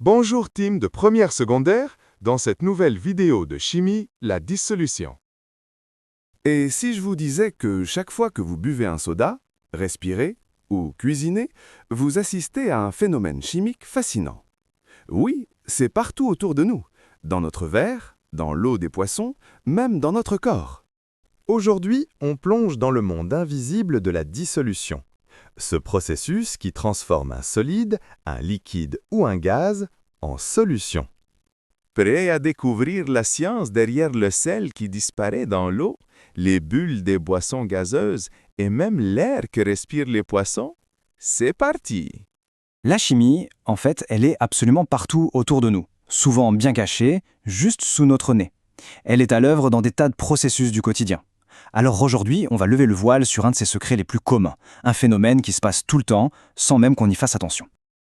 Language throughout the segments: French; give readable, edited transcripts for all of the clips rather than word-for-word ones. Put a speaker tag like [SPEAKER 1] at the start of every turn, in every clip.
[SPEAKER 1] Bonjour team de première secondaire, dans cette nouvelle vidéo de chimie, la dissolution.
[SPEAKER 2] Et si je vous disais que chaque fois que vous buvez un soda, respirez ou cuisinez, vous assistez à un phénomène chimique fascinant. Oui, c'est partout autour de nous, dans notre verre, dans l'eau des poissons, même dans notre corps.
[SPEAKER 3] Aujourd'hui, on plonge dans le monde invisible de la dissolution. Ce processus qui transforme un solide, un liquide ou un gaz en solution.
[SPEAKER 4] Prêt à découvrir la science derrière le sel qui disparaît dans l'eau, les bulles des boissons gazeuses et même l'air que respirent les poissons? C'est parti!
[SPEAKER 5] La chimie, en fait, elle est absolument partout autour de nous, souvent bien cachée, juste sous notre nez. Elle est à l'œuvre dans des tas de processus du quotidien. Alors aujourd'hui, on va lever le voile sur un de ses secrets les plus communs, un phénomène qui se passe tout le temps, sans même qu'on y fasse attention.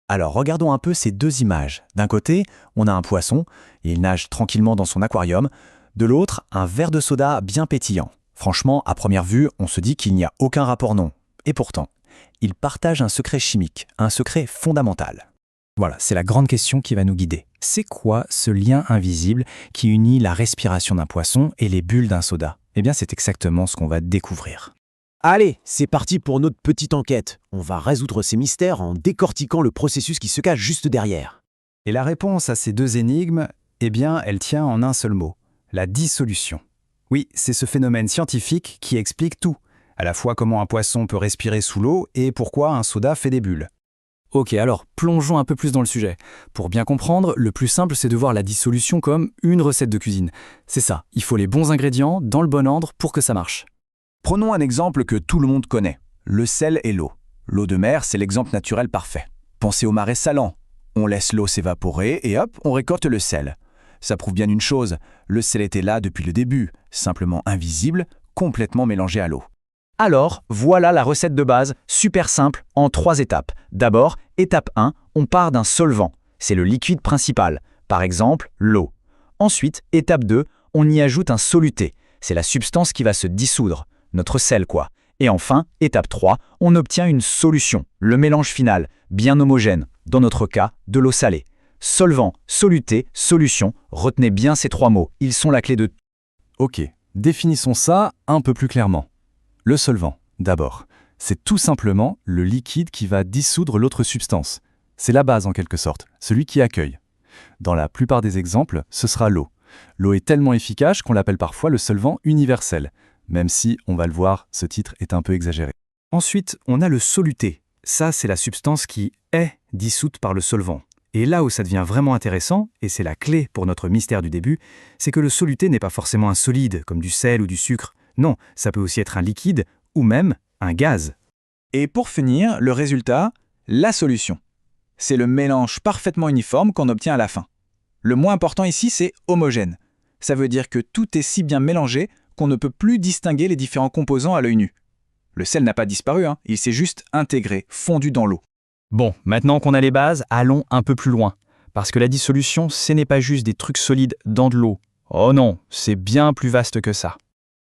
[SPEAKER 6] Alors regardons un peu ces deux images. D'un côté, on a un poisson, et il nage tranquillement dans son aquarium. De l'autre, un verre de soda bien pétillant. Franchement, à première vue, on se dit qu'il n'y a aucun rapport non. Et pourtant, ils partagent un secret chimique, un secret fondamental.
[SPEAKER 7] Voilà, c'est la grande question qui va nous guider. C'est quoi ce lien invisible qui unit la respiration d'un poisson et les bulles d'un soda? Eh bien, c'est exactement ce qu'on va découvrir.
[SPEAKER 8] Allez, c'est parti pour notre petite enquête. On va résoudre ces mystères en décortiquant le processus qui se cache juste derrière.
[SPEAKER 7] Et la réponse à ces deux énigmes, eh bien, elle tient en un seul mot, la dissolution. Oui, c'est ce phénomène scientifique qui explique tout, à la fois comment un poisson peut respirer sous l'eau et pourquoi un soda fait des bulles. Ok, alors plongeons un peu plus dans le sujet. Pour bien comprendre, le plus simple c'est de voir la dissolution comme une recette de cuisine. C'est ça, il faut les bons ingrédients dans le bon ordre pour que ça marche.
[SPEAKER 6] Prenons un exemple que tout le monde connaît, le sel et l'eau. L'eau de mer, c'est l'exemple naturel parfait. Pensez au marais salant. On laisse l'eau s'évaporer et hop, on récolte le sel. Ça prouve bien une chose, le sel était là depuis le début, simplement invisible, complètement mélangé à l'eau.
[SPEAKER 5] Alors, voilà la recette de base, super simple, en 3 étapes. D'abord, étape 1, on part d'un solvant. C'est le liquide principal, par exemple l'eau. Ensuite, étape 2, on y ajoute un soluté. C'est la substance qui va se dissoudre, notre sel quoi. Et enfin, étape 3, on obtient une solution, le mélange final, bien homogène, dans notre cas, de l'eau salée. Solvant, soluté, solution, retenez bien ces 3 mots, ils sont la clé de...
[SPEAKER 7] Ok, définissons ça un peu plus clairement. Le solvant, d'abord, c'est tout simplement le liquide qui va dissoudre l'autre substance. C'est la base en quelque sorte, celui qui accueille. Dans la plupart des exemples, ce sera l'eau. L'eau est tellement efficace qu'on l'appelle parfois le solvant universel, même si, on va le voir, ce titre est un peu exagéré. Ensuite, on a le soluté. Ça, c'est la substance qui est dissoute par le solvant. Et là où ça devient vraiment intéressant, et c'est la clé pour notre mystère du début, c'est que le soluté n'est pas forcément un solide, comme du sel ou du sucre. Non, ça peut aussi être un liquide ou même un gaz.
[SPEAKER 5] Et pour finir, le résultat, la solution. C'est le mélange parfaitement uniforme qu'on obtient à la fin. Le moins important ici, c'est homogène. Ça veut dire que tout est si bien mélangé qu'on ne peut plus distinguer les différents composants à l'œil nu. Le sel n'a pas disparu, il s'est juste intégré, fondu dans l'eau. Bon, maintenant qu'on a les bases, allons un peu plus loin. Parce que la dissolution, ce n'est pas juste des trucs solides dans de l'eau. Oh non, c'est bien plus vaste que ça.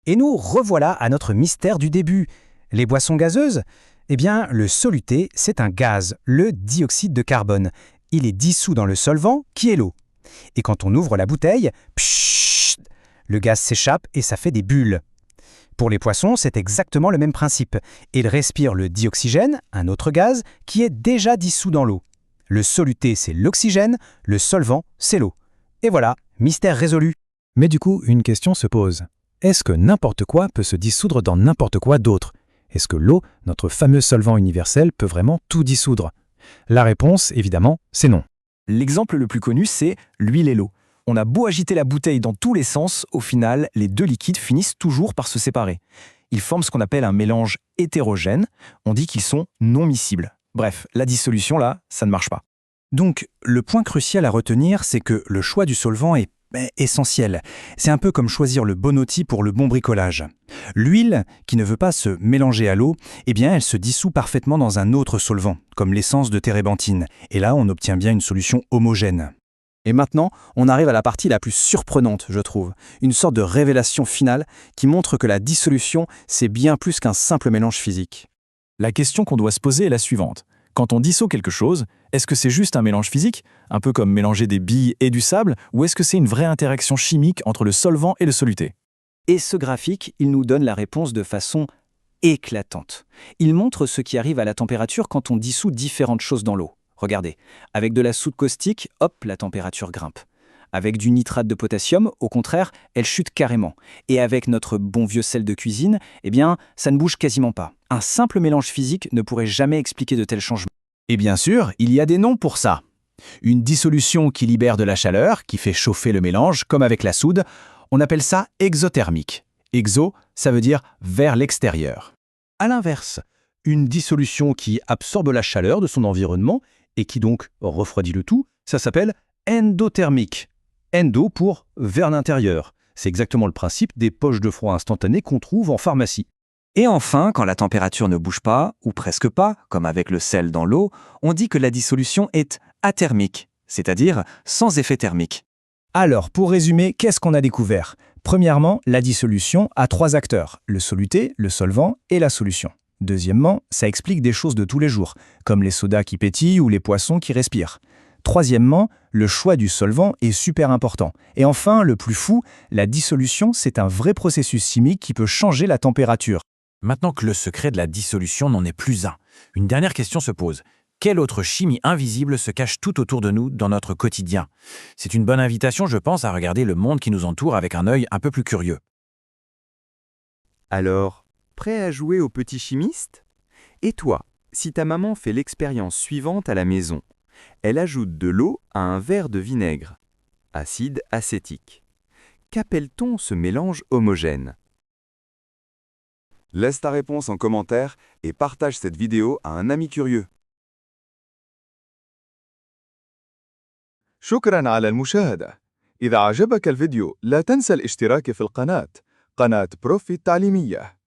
[SPEAKER 7] Et nous revoilà à notre mystère du début. Les boissons gazeuses? Eh bien, le soluté, c'est un gaz, le dioxyde de carbone. Il est dissous dans le solvant, qui est l'eau. Et quand on ouvre la bouteille, pshhh, le gaz s'échappe et ça fait des bulles. Pour les poissons, c'est exactement le même principe. Ils respirent le dioxygène, un autre gaz, qui est déjà dissous dans l'eau. Le soluté, c'est l'oxygène, le solvant, c'est l'eau. Et voilà, mystère résolu. Mais du coup, une question se pose. Est-ce que n'importe quoi peut se dissoudre dans n'importe quoi d'autre? Est-ce que l'eau, notre fameux solvant universel, peut vraiment tout dissoudre? La réponse, évidemment, c'est non.
[SPEAKER 5] L'exemple le plus connu, c'est l'huile et l'eau. On a beau agiter la bouteille dans tous les sens, au final, les deux liquides finissent toujours par se séparer. Ils forment ce qu'on appelle un mélange hétérogène. On dit qu'ils sont non miscibles. Bref, la dissolution, là, ça ne marche pas.
[SPEAKER 7] Donc, le point crucial à retenir, c'est que le choix du solvant est essentiel. C'est un peu comme choisir le bon outil pour le bon bricolage. L'huile, qui ne veut pas se mélanger à l'eau, eh bien, elle se dissout parfaitement dans un autre solvant, comme l'essence de térébenthine. Et là, on obtient bien une solution homogène. Et maintenant, on arrive à la partie la plus surprenante, je trouve. Une sorte de révélation finale qui montre que la dissolution, c'est bien plus qu'un simple mélange physique.
[SPEAKER 6] La question qu'on doit se poser est la suivante. Quand on dissout quelque chose, est-ce que c'est juste un mélange physique, un peu comme mélanger des billes et du sable, ou est-ce que c'est une vraie interaction chimique entre le solvant et le soluté?
[SPEAKER 5] Et ce graphique, il nous donne la réponse de façon éclatante. Il montre ce qui arrive à la température quand on dissout différentes choses dans l'eau. Regardez, avec de la soude caustique, hop, la température grimpe. Avec du nitrate de potassium, au contraire, elle chute carrément. Et avec notre bon vieux sel de cuisine, eh bien, ça ne bouge quasiment pas. Un simple mélange physique ne pourrait jamais expliquer de tels changements.
[SPEAKER 6] Et bien sûr, il y a des noms pour ça. Une dissolution qui libère de la chaleur, qui fait chauffer le mélange, comme avec la soude, on appelle ça exothermique. Exo, ça veut dire vers l'extérieur.
[SPEAKER 7] À l'inverse, une dissolution qui absorbe la chaleur de son environnement et qui donc refroidit le tout, ça s'appelle endothermique. Endo pour vers l'intérieur. C'est exactement le principe des poches de froid instantanées qu'on trouve en pharmacie.
[SPEAKER 5] Et enfin, quand la température ne bouge pas, ou presque pas, comme avec le sel dans l'eau, on dit que la dissolution est athermique, c'est-à-dire sans effet thermique.
[SPEAKER 7] Alors, pour résumer, qu'est-ce qu'on a découvert? Premièrement, la dissolution a 3 acteurs, le soluté, le solvant et la solution. Deuxièmement, ça explique des choses de tous les jours, comme les sodas qui pétillent ou les poissons qui respirent. Troisièmement, le choix du solvant est super important. Et enfin, le plus fou, la dissolution, c'est un vrai processus chimique qui peut changer la température.
[SPEAKER 8] Maintenant que le secret de la dissolution n'en est plus un, une dernière question se pose. Quelle autre chimie invisible se cache tout autour de nous dans notre quotidien? C'est une bonne invitation, je pense, à regarder le monde qui nous entoure avec un œil un peu plus curieux.
[SPEAKER 9] Alors, prêt à jouer au petit chimiste? Et toi, si ta maman fait l'expérience suivante à la maison, elle ajoute de l'eau à un verre de vinaigre, acide acétique. Qu'appelle-t-on ce mélange homogène?
[SPEAKER 2] Laisse ta réponse en commentaire et partage cette vidéo à un ami curieux.
[SPEAKER 1] شكراً على المشاهدة. إذا عجبك الفيديو لا تنسى الاشتراك في القناة، قناة بروفي التعليمية.